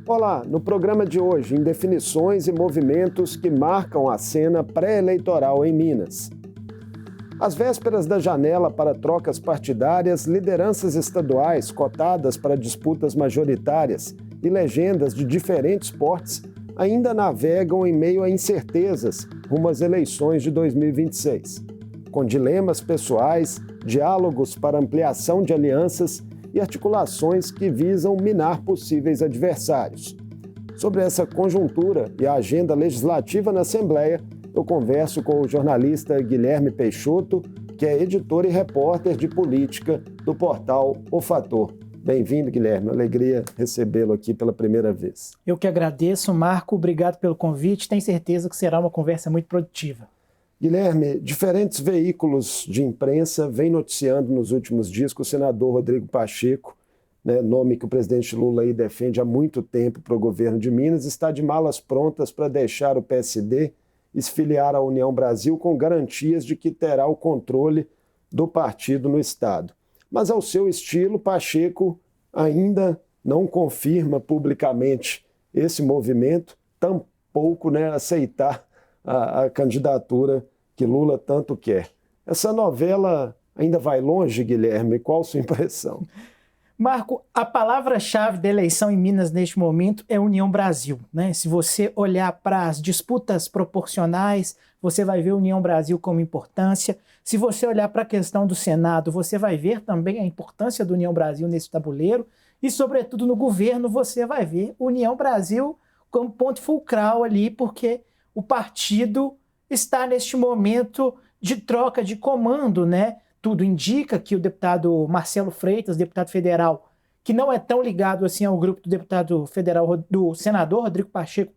Olá, no programa de hoje, indefinições e movimentos que marcam a cena pré-eleitoral em Minas. Às vésperas da janela para trocas partidárias, lideranças estaduais cotadas para disputas majoritárias e legendas de diferentes portes ainda navegam em meio a incertezas rumo às eleições de 2026, com dilemas pessoais, diálogos para ampliação de alianças e articulações que visam minar possíveis adversários. Sobre essa conjuntura e a agenda legislativa na Assembleia, eu converso com o jornalista Guilherme Peixoto, que é editor e repórter de política do portal O Fator. Bem-vindo, Guilherme. Alegria recebê-lo aqui pela primeira vez. Eu que agradeço, Marco. Obrigado pelo convite. Tenho certeza que será uma conversa muito produtiva. Guilherme, diferentes veículos de imprensa vêm noticiando nos últimos dias que o senador Rodrigo Pacheco, nome que o presidente Lula aí defende há muito tempo para o governo de Minas, está de malas prontas para deixar o PSD e se filiar à União Brasil com garantias de que terá o controle do partido no Estado. Mas, ao seu estilo, Pacheco ainda não confirma publicamente esse movimento, tampouco aceitar a candidatura que Lula tanto quer. Essa novela ainda vai longe, Guilherme? Qual a sua impressão? Marco, a palavra-chave da eleição em Minas neste momento é União Brasil, Se você olhar para as disputas proporcionais, você vai ver União Brasil como importância. Se você olhar para a questão do Senado, você vai ver também a importância da União Brasil nesse tabuleiro. E, sobretudo, no governo, você vai ver União Brasil como ponto fulcral ali, porque o partido está neste momento de troca de comando, Tudo indica que o deputado Marcelo Freitas, deputado federal, que não é tão ligado assim ao grupo do deputado federal, do senador Rodrigo Pacheco,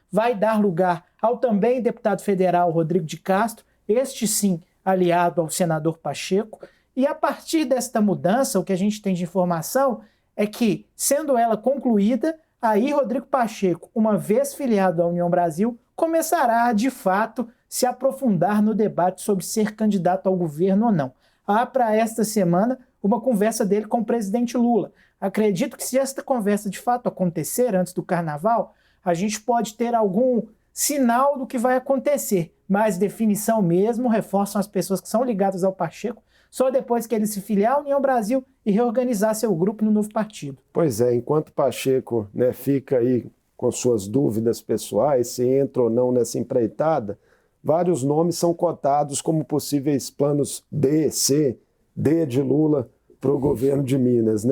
vai dar lugar ao também deputado federal Rodrigo de Castro, este sim aliado ao senador Pacheco. E a partir desta mudança, o que a gente tem de informação é que, sendo ela concluída, aí Rodrigo Pacheco, uma vez filiado à União Brasil, começará, de fato, se aprofundar no debate sobre ser candidato ao governo ou não. Há para esta semana uma conversa dele com o presidente Lula. Acredito que se esta conversa de fato acontecer antes do Carnaval, a gente pode ter algum sinal do que vai acontecer. Mas definição mesmo, reforçam as pessoas que são ligadas ao Pacheco, só depois que ele se filiar à União Brasil e reorganizar seu grupo no novo partido. Pois é, enquanto Pacheco fica aí com suas dúvidas pessoais, se entra ou não nessa empreitada, vários nomes são cotados como possíveis planos B, C, D de Lula para o governo de Minas,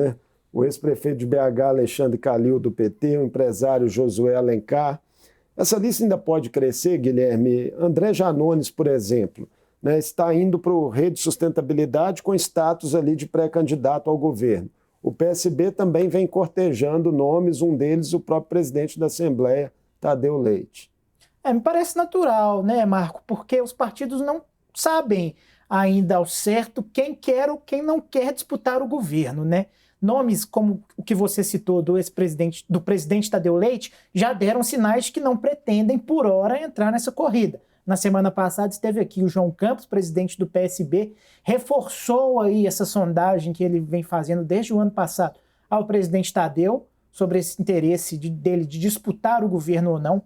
O ex-prefeito de BH, Alexandre Calil, do PT, o empresário Josué Alencar. Essa lista ainda pode crescer, Guilherme. André Janones, por exemplo, está indo para o Rede Sustentabilidade com status ali de pré-candidato ao governo. O PSB também vem cortejando nomes, um deles o próprio presidente da Assembleia, Tadeu Leite. Me parece natural, Marco? Porque os partidos não sabem ainda ao certo quem quer ou quem não quer disputar o governo, Nomes como o que você citou do presidente Tadeu Leite já deram sinais de que não pretendem, por hora, entrar nessa corrida. Na semana passada esteve aqui o João Campos, presidente do PSB, reforçou aí essa sondagem que ele vem fazendo desde o ano passado ao presidente Tadeu sobre esse interesse dele de disputar o governo ou não.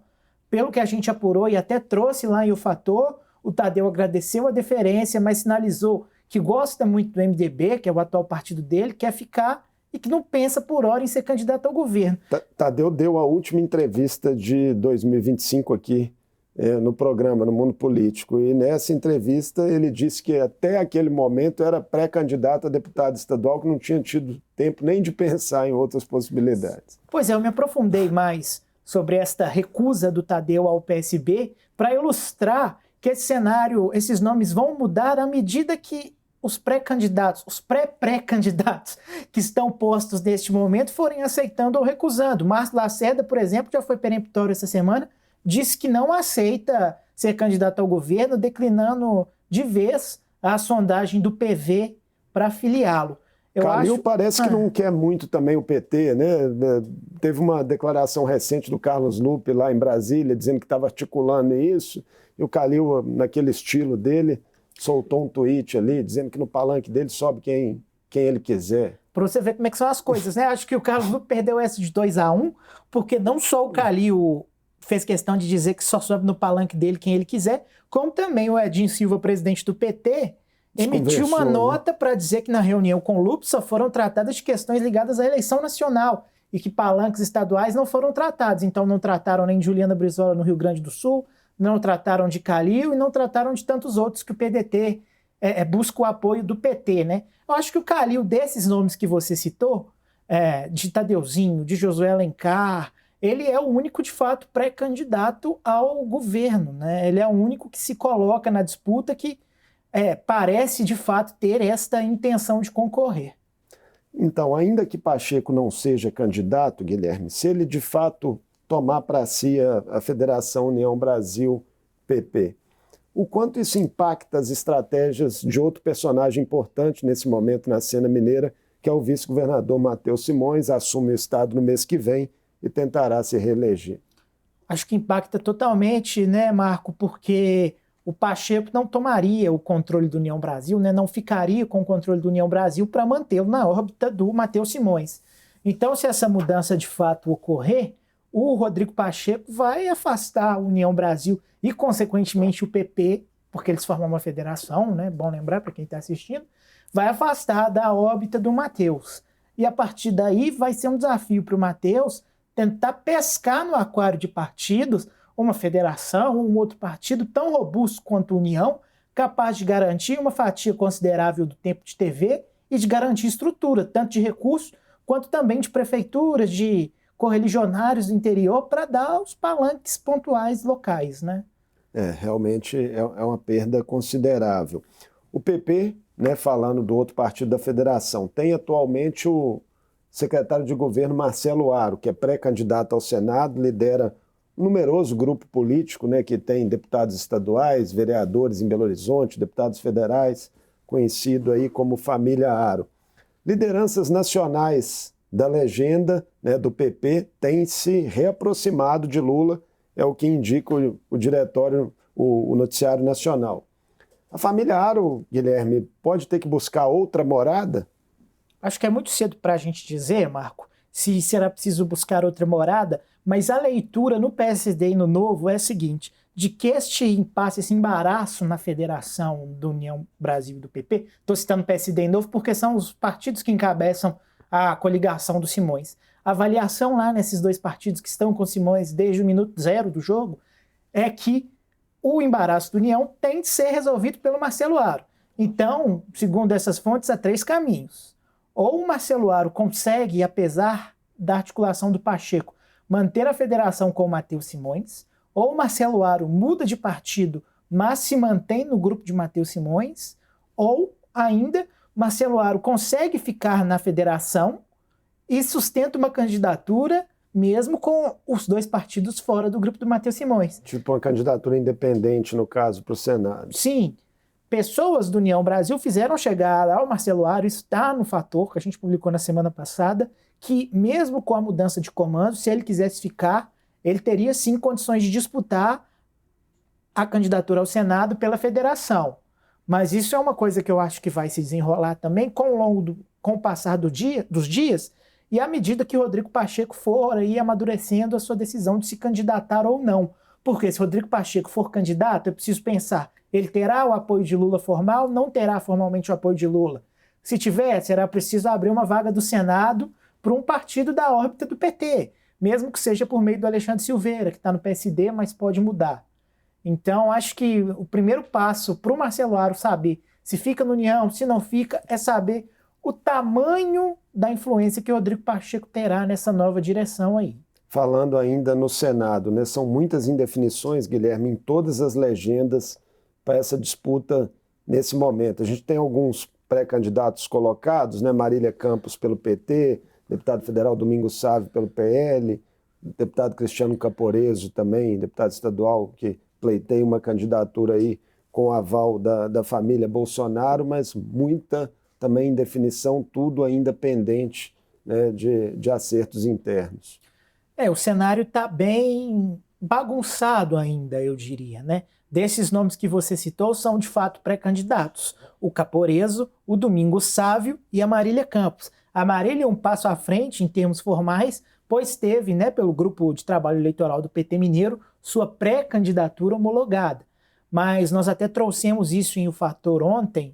Pelo que a gente apurou e até trouxe lá em O Fator, o Tadeu agradeceu a deferência, mas sinalizou que gosta muito do MDB, que é o atual partido dele, quer ficar e que não pensa por hora em ser candidato ao governo. Tadeu deu a última entrevista de 2025 aqui no programa, no Mundo Político, e nessa entrevista ele disse que até aquele momento era pré-candidato a deputado estadual, que não tinha tido tempo nem de pensar em outras possibilidades. Pois é, eu me aprofundei mais sobre esta recusa do Tadeu ao PSB para ilustrar que esse cenário, esses nomes vão mudar à medida que os pré-candidatos, os pré-pré-candidatos que estão postos neste momento forem aceitando ou recusando. Márcio Lacerda, por exemplo, já foi peremptório essa semana, disse que não aceita ser candidato ao governo, declinando de vez a sondagem do PV para filiá-lo. Calil parece que não quer muito também o PT, Teve uma declaração recente do Carlos Lupe lá em Brasília, dizendo que estava articulando isso, e o Calil, naquele estilo dele, soltou um tweet ali, dizendo que no palanque dele sobe quem ele quiser. Para você ver como é que são as coisas, né? Acho que o Carlos Lupe perdeu essa de 2-1, porque não só o Calil fez questão de dizer que só sobe no palanque dele quem ele quiser, como também o Edinho Silva, presidente do PT, emitiu uma nota para dizer que na reunião com o Lupe só foram tratadas de questões ligadas à eleição nacional e que palanques estaduais não foram tratados. Então não trataram nem de Juliana Brizola no Rio Grande do Sul, não trataram de Calil e não trataram de tantos outros que o PDT busca o apoio do PT, né? Eu acho que o Calil, desses nomes que você citou, de Tadeuzinho, de Josué Alencar, ele é o único, de fato, pré-candidato ao governo, né? Ele é o único que se coloca na disputa que parece, de fato, ter esta intenção de concorrer. Então, ainda que Pacheco não seja candidato, Guilherme, se ele, de fato, tomar para si a Federação União Brasil-PP, o quanto isso impacta as estratégias de outro personagem importante nesse momento na cena mineira, que é o vice-governador Matheus Simões, assume o estado no mês que vem e tentará se reeleger? Acho que impacta totalmente, né, Marco, porque o Pacheco não tomaria o controle do União Brasil, né, não ficaria com o controle do União Brasil para mantê-lo na órbita do Matheus Simões. Então, se essa mudança de fato ocorrer, o Rodrigo Pacheco vai afastar a União Brasil e, consequentemente, o PP, porque eles formam uma federação, né? Bom lembrar para quem está assistindo, vai afastar da órbita do Matheus. E, a partir daí, vai ser um desafio para o Matheus tentar pescar no aquário de partidos uma federação, um outro partido tão robusto quanto a União, capaz de garantir uma fatia considerável do tempo de TV e de garantir estrutura, tanto de recursos quanto também de prefeituras, de correligionários do interior, para dar os palanques pontuais locais, né? Realmente é uma perda considerável. O PP, né, falando do outro partido da federação, tem atualmente o secretário de governo Marcelo Aro, que é pré-candidato ao Senado, lidera um numeroso grupo político, né, que tem deputados estaduais, vereadores em Belo Horizonte, deputados federais, conhecido aí como Família Aro. Lideranças nacionais da legenda, né, do PP têm se reaproximado de Lula, é o que indica o diretório, o Noticiário Nacional. A família Aro, Guilherme, pode ter que buscar outra morada? Acho que é muito cedo para a gente dizer, Marco, se será preciso buscar outra morada, mas a leitura no PSD e no Novo é a seguinte, de que este impasse, esse embaraço na federação do União Brasil e do PP, estou citando PSD e Novo porque são os partidos que encabeçam a coligação do Simões. A avaliação lá nesses dois partidos que estão com Simões desde o minuto zero do jogo é que o embaraço do União tem de ser resolvido pelo Marcelo Aro. Então, segundo essas fontes, há três caminhos. Ou o Marcelo Aro consegue, apesar da articulação do Pacheco, manter a federação com o Matheus Simões, ou o Marcelo Aro muda de partido, mas se mantém no grupo de Matheus Simões, ou ainda Marcelo Aro consegue ficar na federação e sustenta uma candidatura mesmo com os dois partidos fora do grupo do Matheus Simões. Tipo uma candidatura independente, no caso, para o Senado. Sim. Pessoas do União Brasil fizeram chegar ao Marcelo Aro, isso está no Fator, que a gente publicou na semana passada, que mesmo com a mudança de comando, se ele quisesse ficar, ele teria sim condições de disputar a candidatura ao Senado pela federação. Mas isso é uma coisa que eu acho que vai se desenrolar também com o passar dos dias e à medida que o Rodrigo Pacheco for aí amadurecendo a sua decisão de se candidatar ou não. Porque se o Rodrigo Pacheco for candidato, é preciso pensar, ele terá o apoio de Lula formal, não terá formalmente o apoio de Lula. Se tiver, será preciso abrir uma vaga do Senado para um partido da órbita do PT, mesmo que seja por meio do Alexandre Silveira, que está no PSD, mas pode mudar. Então, acho que o primeiro passo para o Marcelo Aro saber se fica no União, se não fica, é saber o tamanho da influência que o Rodrigo Pacheco terá nessa nova direção aí. Falando ainda no Senado, né, são muitas indefinições, Guilherme, em todas as legendas para essa disputa nesse momento. A gente tem alguns pré-candidatos colocados, né, Marília Campos pelo PT, deputado federal Domingos Sávio pelo PL, deputado Cristiano Caporeso também, deputado estadual que pleiteia uma candidatura aí com o aval da família Bolsonaro, mas muita também indefinição, tudo ainda pendente, né, de acertos internos. O cenário está bem bagunçado ainda, eu diria, né? Desses nomes que você citou são de fato pré-candidatos. O Caporeso, o Domingos Sávio e a Marília Campos. A Marília é um passo à frente em termos formais, pois teve, né, pelo grupo de trabalho eleitoral do PT Mineiro, sua pré-candidatura homologada. Mas nós até trouxemos isso em O Fator ontem,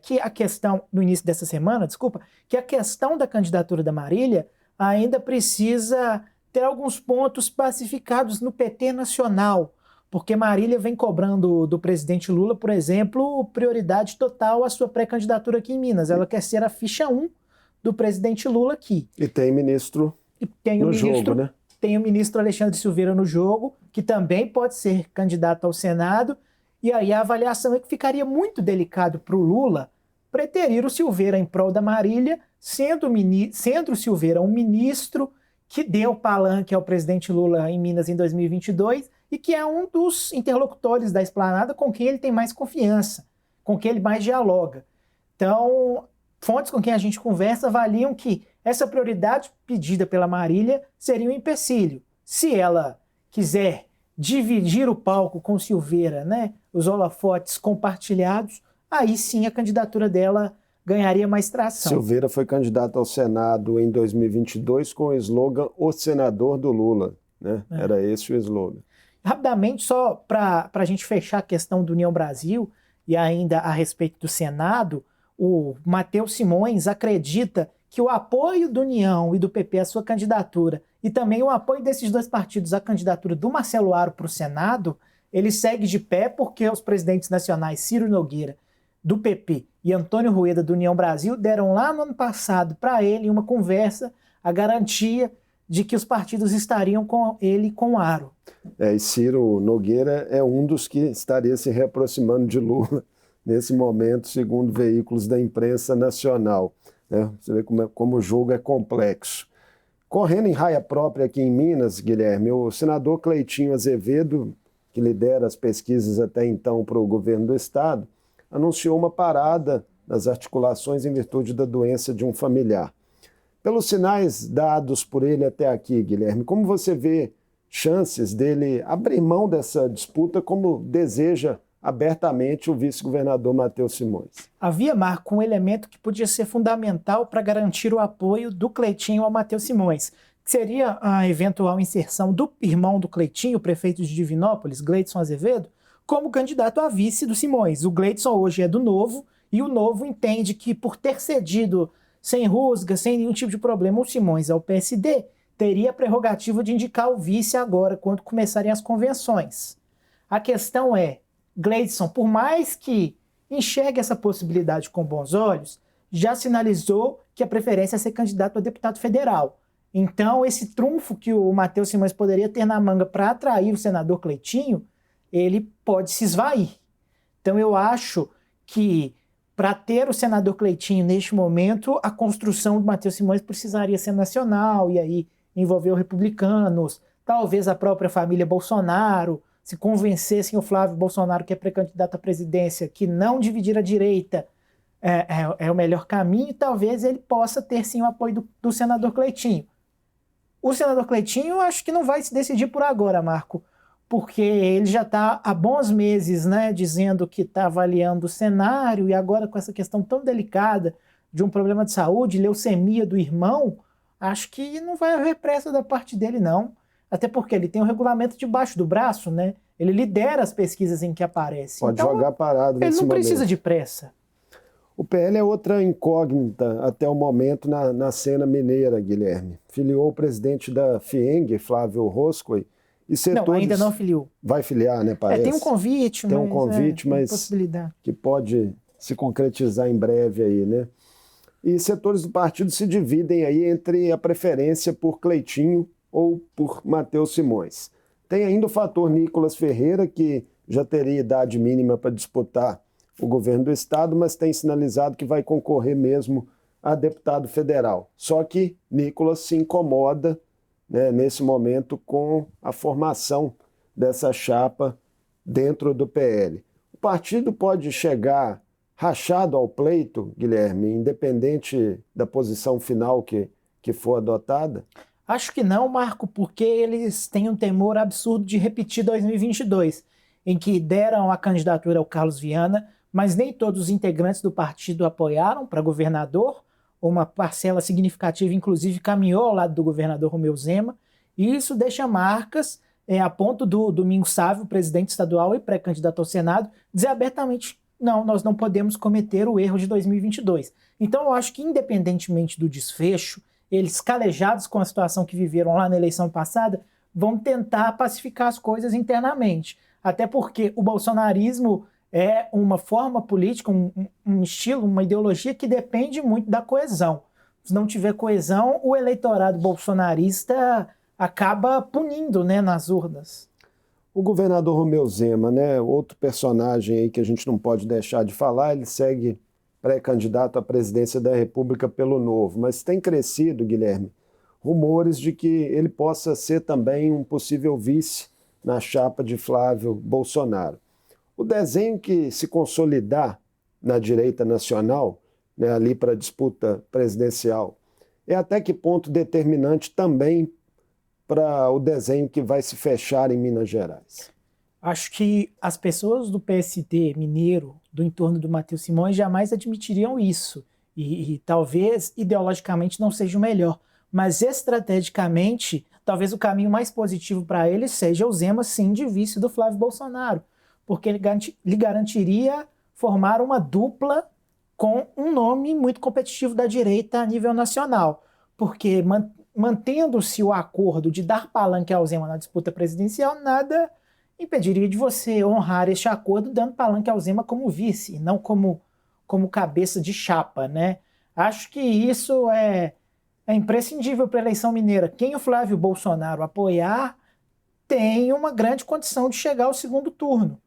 que a questão, no início dessa semana, desculpa, que a questão da candidatura da Marília ainda precisa ter alguns pontos pacificados no PT nacional, porque Marília vem cobrando do presidente Lula, por exemplo, prioridade total à sua pré-candidatura aqui em Minas. Ela quer ser a ficha 1 do presidente Lula aqui. E tem ministro no jogo, né? Tem o ministro Alexandre Silveira no jogo, que também pode ser candidato ao Senado, e aí a avaliação é que ficaria muito delicado para o Lula preterir o Silveira em prol da Marília, sendo o Silveira um ministro que deu palanque ao presidente Lula em Minas em 2022 e que é um dos interlocutores da Esplanada com quem ele tem mais confiança, com quem ele mais dialoga. Então, fontes com quem a gente conversa avaliam que essa prioridade pedida pela Marília seria um empecilho. Se ela quiser dividir o palco com Silveira, né, os holofotes compartilhados, aí sim a candidatura dela ganharia mais tração. Silveira foi candidato ao Senado em 2022 com o slogan "O Senador do Lula", né? Era esse o slogan. Rapidamente, só para a gente fechar a questão do União Brasil e ainda a respeito do Senado, o Matheus Simões acredita que o apoio do União e do PP à sua candidatura e também o apoio desses dois partidos à candidatura do Marcelo Aro para o Senado, ele segue de pé porque os presidentes nacionais Ciro Nogueira, do PP, e Antônio Rueda, do União Brasil, deram lá no ano passado para ele, em uma conversa, a garantia de que os partidos estariam com ele com o Aro. E Ciro Nogueira é um dos que estaria se reaproximando de Lula nesse momento, segundo veículos da imprensa nacional. Você vê como o jogo é complexo. Correndo em raia própria aqui em Minas, Guilherme, o senador Cleitinho Azevedo, que lidera as pesquisas até então para o governo do estado, anunciou uma parada das articulações em virtude da doença de um familiar. Pelos sinais dados por ele até aqui, Guilherme, como você vê chances dele abrir mão dessa disputa como deseja abertamente o vice-governador Matheus Simões? Havia, Marco, um elemento que podia ser fundamental para garantir o apoio do Cleitinho ao Matheus Simões, que seria a eventual inserção do irmão do Cleitinho, o prefeito de Divinópolis, Gleidson Azevedo, como candidato a vice do Simões. O Gleidson hoje é do Novo, e o Novo entende que, por ter cedido sem rusga, sem nenhum tipo de problema, o Simões ao PSD, teria a prerrogativa de indicar o vice agora, quando começarem as convenções. A questão é, Gleidson, por mais que enxergue essa possibilidade com bons olhos, já sinalizou que a preferência é ser candidato a deputado federal. Então, esse trunfo que o Matheus Simões poderia ter na manga para atrair o senador Cleitinho, ele pode se esvair. Então eu acho que para ter o senador Cleitinho neste momento, a construção do Matheus Simões precisaria ser nacional, e aí envolver os republicanos, talvez a própria família Bolsonaro, se convencessem o Flávio Bolsonaro, que é pré-candidato à presidência, que não dividir a direita é o melhor caminho, e talvez ele possa ter sim o apoio do senador Cleitinho. O senador Cleitinho eu acho que não vai se decidir por agora, Marco, porque ele já está há bons meses, né, dizendo que está avaliando o cenário, e agora com essa questão tão delicada de um problema de saúde, leucemia do irmão, acho que não vai haver pressa da parte dele, não. Até porque ele tem um regulamento debaixo do braço, né? Ele lidera as pesquisas em que aparece. Pode então, jogar parado nesse momento. Ele não precisa de pressa. O PL é outra incógnita até o momento na cena mineira, Guilherme. Filiou o presidente da FIENG, Flávio Roscoe, e setores... Não, ainda não filiou. Vai filiar, né, parece? Tem um convite, tem um convite, mas possibilidade que pode se concretizar em breve aí, né? E setores do partido se dividem aí entre a preferência por Cleitinho ou por Matheus Simões. Tem ainda o fator Nicolas Ferreira, que já teria idade mínima para disputar o governo do estado, mas tem sinalizado que vai concorrer mesmo a deputado federal. Só que Nicolas se incomoda, né, nesse momento com a formação dessa chapa dentro do PL. O partido pode chegar rachado ao pleito, Guilherme, independente da posição final que for adotada? Acho que não, Marco, porque eles têm um temor absurdo de repetir 2022, em que deram a candidatura ao Carlos Viana, mas nem todos os integrantes do partido apoiaram para governador. uma parcela significativa, inclusive, caminhou ao lado do governador Romeu Zema, e isso deixa marcas a ponto do Domingos Sávio, presidente estadual e pré-candidato ao Senado, dizer abertamente, não, nós não podemos cometer o erro de 2022. Então eu acho que, independentemente do desfecho, eles, calejados com a situação que viveram lá na eleição passada, vão tentar pacificar as coisas internamente. Até porque o bolsonarismo é uma forma política, um estilo, uma ideologia que depende muito da coesão. Se não tiver coesão, o eleitorado bolsonarista acaba punindo, né, nas urnas. O governador Romeu Zema, né, outro personagem aí que a gente não pode deixar de falar, ele segue pré-candidato à presidência da República pelo Novo, mas tem crescido, Guilherme, rumores de que ele possa ser também um possível vice na chapa de Flávio Bolsonaro. O desenho que se consolidar na direita nacional, né, ali para a disputa presidencial, é até que ponto determinante também para o desenho que vai se fechar em Minas Gerais? Acho que as pessoas do PSD mineiro, do entorno do Matheus Simões, jamais admitiriam isso. E talvez ideologicamente não seja o melhor. Mas estrategicamente, talvez o caminho mais positivo para ele seja o Zema, sim, de vice do Flávio Bolsonaro. Porque ele garantiria formar uma dupla com um nome muito competitivo da direita a nível nacional. Porque mantendo-se o acordo de dar palanque ao Zema na disputa presidencial, nada impediria de você honrar este acordo dando palanque ao Zema como vice, e não como cabeça de chapa, né? Acho que isso é imprescindível para a eleição mineira. Quem o Flávio Bolsonaro apoiar tem uma grande condição de chegar ao segundo turno.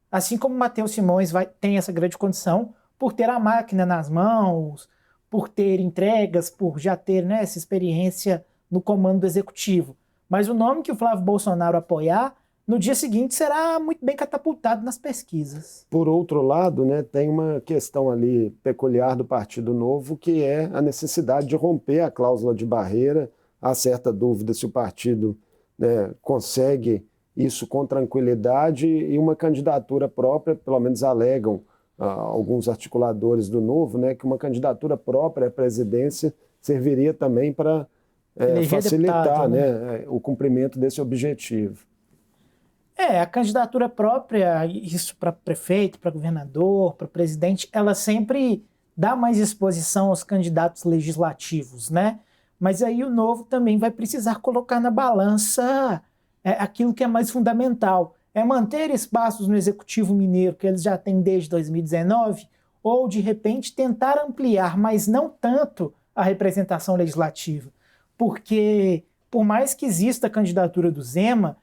Assim como o Matheus Simões tem essa grande condição por ter a máquina nas mãos, por ter entregas, por já ter, né, essa experiência no comando do executivo. Mas o nome que o Flávio Bolsonaro apoiar, no dia seguinte será muito bem catapultado nas pesquisas. Por outro lado, né, tem uma questão ali peculiar do Partido Novo, que é a necessidade de romper a cláusula de barreira. Há certa dúvida se o partido, né, consegue isso com tranquilidade, e uma candidatura própria, pelo menos alegam alguns articuladores do Novo, né, que uma candidatura própria à presidência serviria também para facilitar deputado, né, o cumprimento desse objetivo. A candidatura própria, isso para prefeito, para governador, para presidente, ela sempre dá mais exposição aos candidatos legislativos, né? Mas aí o Novo também vai precisar colocar na balança aquilo que é mais fundamental. É manter espaços no Executivo Mineiro que eles já têm desde 2019, ou, de repente, tentar ampliar, mas não tanto, a representação legislativa. Porque, por mais que exista a candidatura do Zema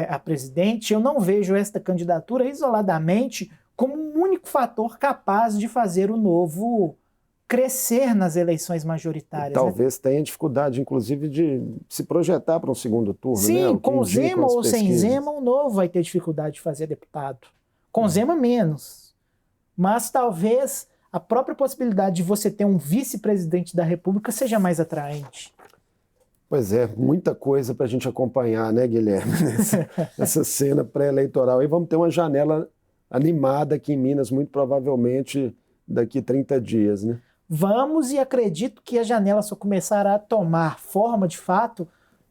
a presidente, eu não vejo esta candidatura isoladamente como um único fator capaz de fazer o Novo crescer nas eleições majoritárias. Talvez tenha dificuldade, inclusive, de se projetar para um segundo turno. Sim, né? Com Zema ou sem Zema, o Novo vai ter dificuldade de fazer deputado. Com Zema, menos. Mas talvez a própria possibilidade de você ter um vice-presidente da República seja mais atraente. Pois é, muita coisa para a gente acompanhar, né, Guilherme, nessa cena pré-eleitoral. E vamos ter uma janela animada aqui em Minas, muito provavelmente daqui 30 dias, né? Vamos, e acredito que a janela só começará a tomar forma, de fato,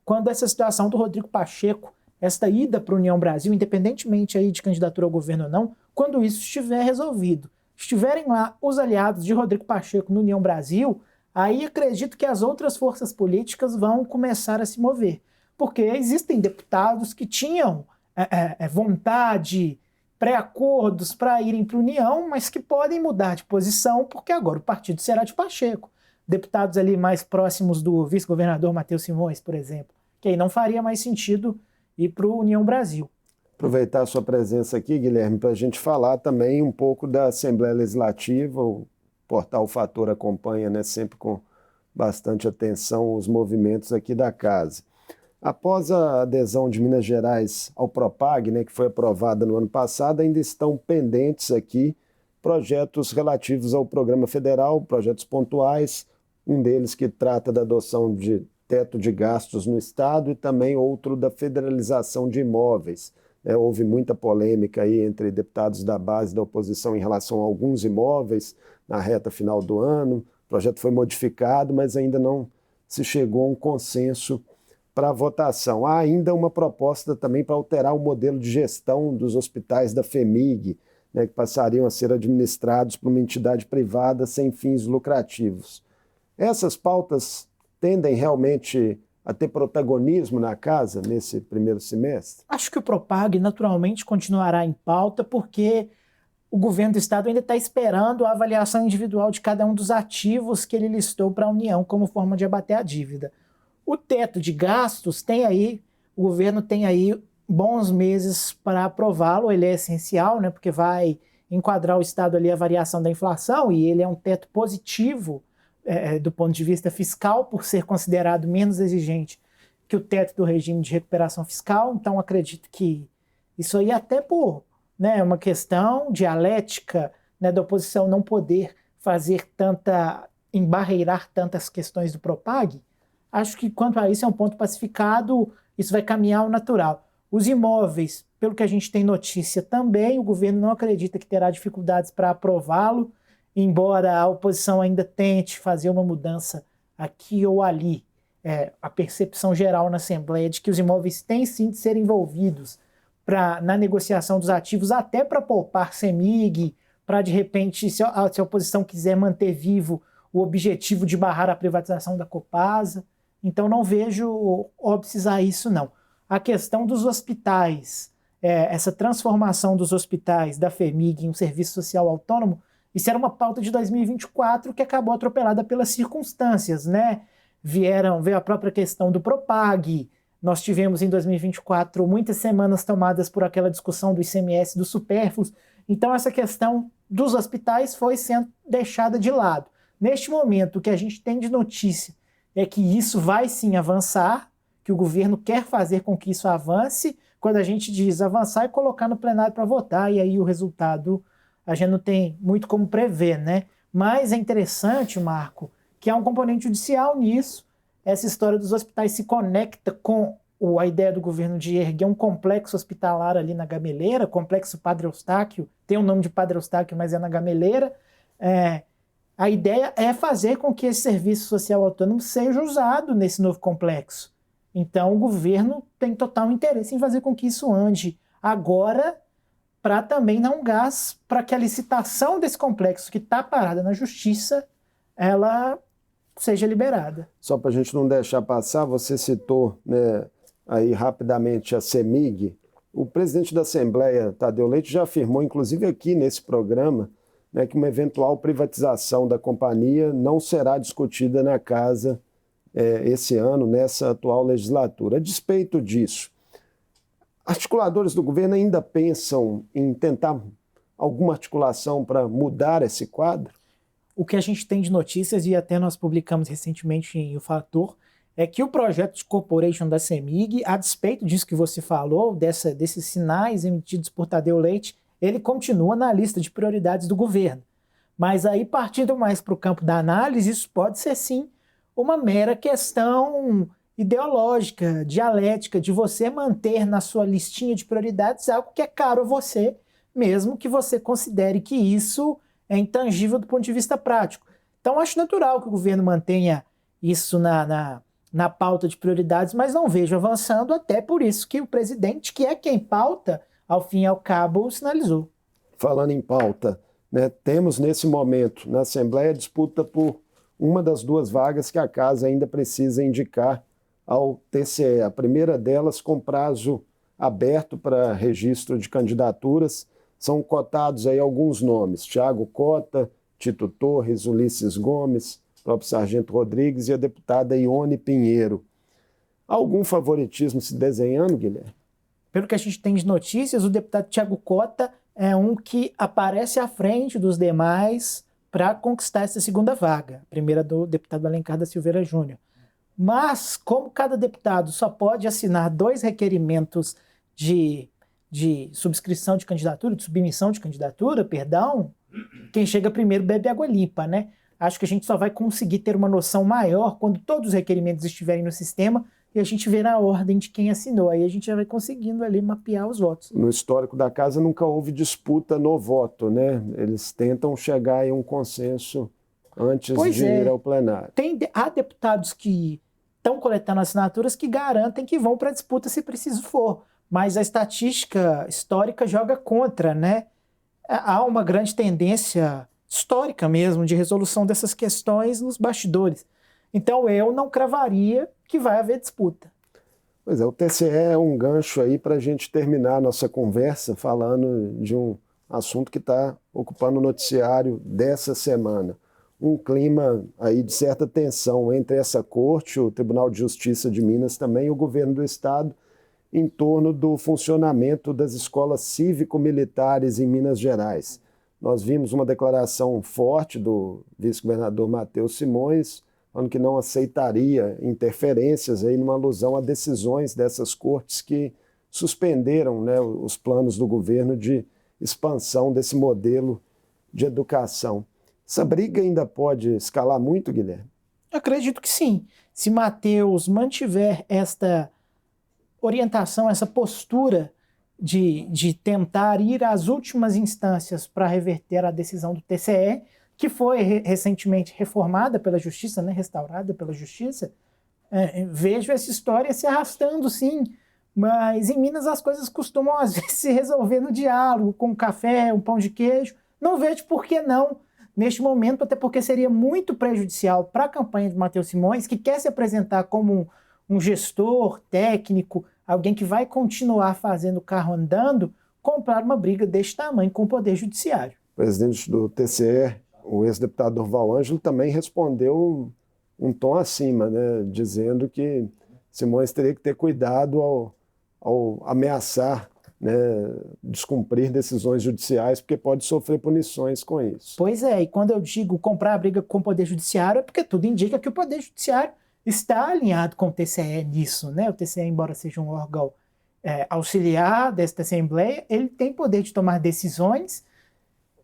quando essa situação do Rodrigo Pacheco, esta ida para a União Brasil, independentemente aí de candidatura ao governo ou não, quando isso estiver resolvido. Estiverem lá os aliados de Rodrigo Pacheco no União Brasil, aí acredito que as outras forças políticas vão começar a se mover. Porque existem deputados que tinham vontade, pré-acordos para irem para a União, mas que podem mudar de posição, porque agora o partido será de Pacheco. Deputados ali mais próximos do vice-governador Matheus Simões, por exemplo, que aí não faria mais sentido ir para o União Brasil. Aproveitar a sua presença aqui, Guilherme, para a gente falar também um pouco da Assembleia Legislativa. O portal Fator acompanha, né, sempre com bastante atenção os movimentos aqui da casa. Após a adesão de Minas Gerais ao Propag, né, que foi aprovada no ano passado, ainda estão pendentes aqui projetos relativos ao programa federal, projetos pontuais, um deles que trata da adoção de teto de gastos no Estado e também outro da federalização de imóveis. Houve muita polêmica aí entre deputados da base da oposição em relação a alguns imóveis na reta final do ano. O projeto foi modificado, mas ainda não se chegou a um consenso para a votação. Há ainda uma proposta também para alterar o modelo de gestão dos hospitais da FHEMIG, né, que passariam a ser administrados por uma entidade privada sem fins lucrativos. Essas pautas tendem realmente a ter protagonismo na casa nesse primeiro semestre? Acho que o Propag naturalmente continuará em pauta porque o governo do estado ainda está esperando a avaliação individual de cada um dos ativos que ele listou para a União como forma de abater a dívida. O teto de gastos o governo tem aí bons meses para aprová-lo, ele é essencial, né, porque vai enquadrar o estado ali a variação da inflação e ele é um teto positivo do ponto de vista fiscal, por ser considerado menos exigente que o teto do regime de recuperação fiscal. Então acredito que isso aí até por uma questão dialética, né, da oposição não poder embarreirar tantas questões do Propag, acho que quanto a isso é um ponto pacificado, isso vai caminhar ao natural. Os imóveis, pelo que a gente tem notícia também, o governo não acredita que terá dificuldades para aprová-lo, embora a oposição ainda tente fazer uma mudança aqui ou ali. A percepção geral na Assembleia de que os imóveis têm sim de ser envolvidos na negociação dos ativos, até para poupar CEMIG, para de repente, se a oposição quiser manter vivo o objetivo de barrar a privatização da Copasa. Então não vejo óbices a isso, não. A questão dos hospitais, essa transformação dos hospitais da FHEMIG em um serviço social autônomo, isso era uma pauta de 2024 que acabou atropelada pelas circunstâncias, né? Veio a própria questão do Propag. Nós tivemos em 2024 muitas semanas tomadas por aquela discussão do ICMS dos supérfluos. Então essa questão dos hospitais foi sendo deixada de lado. Neste momento, o que a gente tem de notícia é que isso vai sim avançar, que o governo quer fazer com que isso avance. Quando a gente diz avançar, é colocar no plenário para votar, e aí o resultado a gente não tem muito como prever, né? Mas é interessante, Marco, que há um componente judicial nisso. Essa história dos hospitais se conecta com a ideia do governo de erguer um complexo hospitalar ali na Gameleira, complexo Padre Eustáquio, tem o nome de Padre Eustáquio, mas é na Gameleira. A ideia é fazer com que esse serviço social autônomo seja usado nesse novo complexo. Então o governo tem total interesse em fazer com que isso ande agora, para também dar um gás para que a licitação desse complexo que está parada na justiça, ela seja liberada. Só para a gente não deixar passar, você citou, né, aí rapidamente a CEMIG. O presidente da Assembleia, Tadeu Leite, já afirmou, inclusive aqui nesse programa, né, que uma eventual privatização da companhia não será discutida na casa esse ano, nessa atual legislatura. A despeito disso, articuladores do governo ainda pensam em tentar alguma articulação para mudar esse quadro? O que a gente tem de notícias, e até nós publicamos recentemente em O Fator, é que o projeto de corporation da CEMIG, a despeito disso que você falou, desses sinais emitidos por Tadeu Leite, ele continua na lista de prioridades do governo. Mas aí, partindo mais para o campo da análise, isso pode ser sim uma mera questão ideológica, dialética, de você manter na sua listinha de prioridades algo que é caro a você, mesmo que você considere que isso é intangível do ponto de vista prático. Então acho natural que o governo mantenha isso na pauta de prioridades, mas não vejo avançando, até por isso que o presidente, que é quem pauta, ao fim e ao cabo, sinalizou. Falando em pauta, né, temos nesse momento na Assembleia disputa por uma das duas vagas que a Casa ainda precisa indicar ao TCE. A primeira delas com prazo aberto para registro de candidaturas. São cotados aí alguns nomes: Thiago Cota, Tito Torres, Ulisses Gomes, o próprio Sargento Rodrigues e a deputada Ione Pinheiro. Algum favoritismo se desenhando, Guilherme? Pelo que a gente tem de notícias, o deputado Thiago Cota é um que aparece à frente dos demais para conquistar essa segunda vaga. A primeira do deputado Alencar da Silveira Júnior. Mas, como cada deputado só pode assinar 2 requerimentos de subscrição de candidatura, de submissão de candidatura, quem chega primeiro bebe água limpa, né? Acho que a gente só vai conseguir ter uma noção maior quando todos os requerimentos estiverem no sistema e a gente ver a ordem de quem assinou. Aí a gente já vai conseguindo ali mapear os votos. No histórico da Casa nunca houve disputa no voto, né? Eles tentam chegar em um consenso antes de ir ao plenário. Há deputados que estão coletando assinaturas que garantem que vão para a disputa se preciso for, mas a estatística histórica joga contra, né? Há uma grande tendência histórica mesmo de resolução dessas questões nos bastidores. Então eu não cravaria que vai haver disputa. Pois é, o TCE é um gancho aí para a gente terminar a nossa conversa falando de um assunto que está ocupando o noticiário dessa semana. Um clima aí de certa tensão entre essa corte, o Tribunal de Justiça de Minas também e o governo do estado em torno do funcionamento das escolas cívico-militares em Minas Gerais. Nós vimos uma declaração forte do vice-governador Matheus Simões, falando que não aceitaria interferências aí numa alusão a decisões dessas cortes que suspenderam, né, os planos do governo de expansão desse modelo de educação. Essa briga ainda pode escalar muito, Guilherme? Eu acredito que sim. Se Matheus mantiver esta orientação, essa postura de tentar ir às últimas instâncias para reverter a decisão do TCE, que foi recentemente reformada pela Justiça, né, restaurada pela Justiça, vejo essa história se arrastando, sim. Mas em Minas as coisas costumam, às vezes, se resolver no diálogo, com um café, um pão de queijo. Não vejo por que não, neste momento, até porque seria muito prejudicial para a campanha de Matheus Simões, que quer se apresentar como um gestor técnico, alguém que vai continuar fazendo o carro andando, comprar uma briga deste tamanho com o Poder Judiciário. O presidente do TCE, o ex-deputado Durval Ângelo, também respondeu um tom acima, né, dizendo que Simões teria que ter cuidado ao ameaçar, né, descumprir decisões judiciais, porque pode sofrer punições com isso. Pois é, e quando eu digo comprar a briga com o Poder Judiciário, é porque tudo indica que o Poder Judiciário está alinhado com o TCE nisso, né? O TCE, embora seja um órgão auxiliar desta Assembleia, ele tem poder de tomar decisões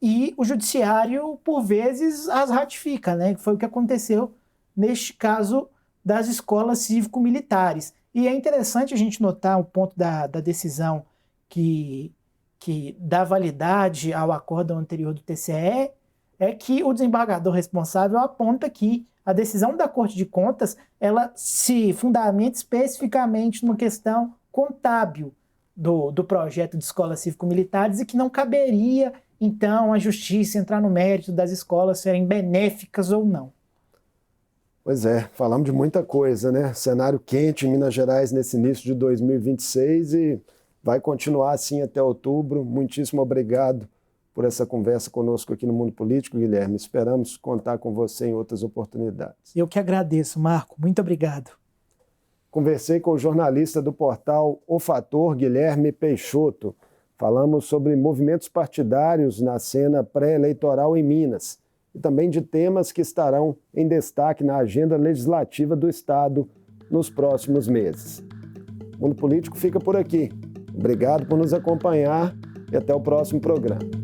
e o Judiciário, por vezes, as ratifica, né? Foi o que aconteceu neste caso das escolas cívico-militares. E é interessante a gente notar o ponto da decisão que dá validade ao acórdão anterior do TCE, é que o desembargador responsável aponta que a decisão da Corte de Contas ela se fundamenta especificamente numa questão contábil do projeto de escolas cívico-militares e que não caberia, então, a Justiça entrar no mérito das escolas serem benéficas ou não. Pois é, falamos de muita coisa, né? Cenário quente em Minas Gerais nesse início de 2026 e vai continuar assim até outubro. Muitíssimo obrigado por essa conversa conosco aqui no Mundo Político, Guilherme. Esperamos contar com você em outras oportunidades. Eu que agradeço, Marco. Muito obrigado. Conversei com o jornalista do portal O Fator, Guilherme Peixoto. Falamos sobre movimentos partidários na cena pré-eleitoral em Minas e também de temas que estarão em destaque na agenda legislativa do Estado nos próximos meses. O Mundo Político fica por aqui. Obrigado por nos acompanhar e até o próximo programa.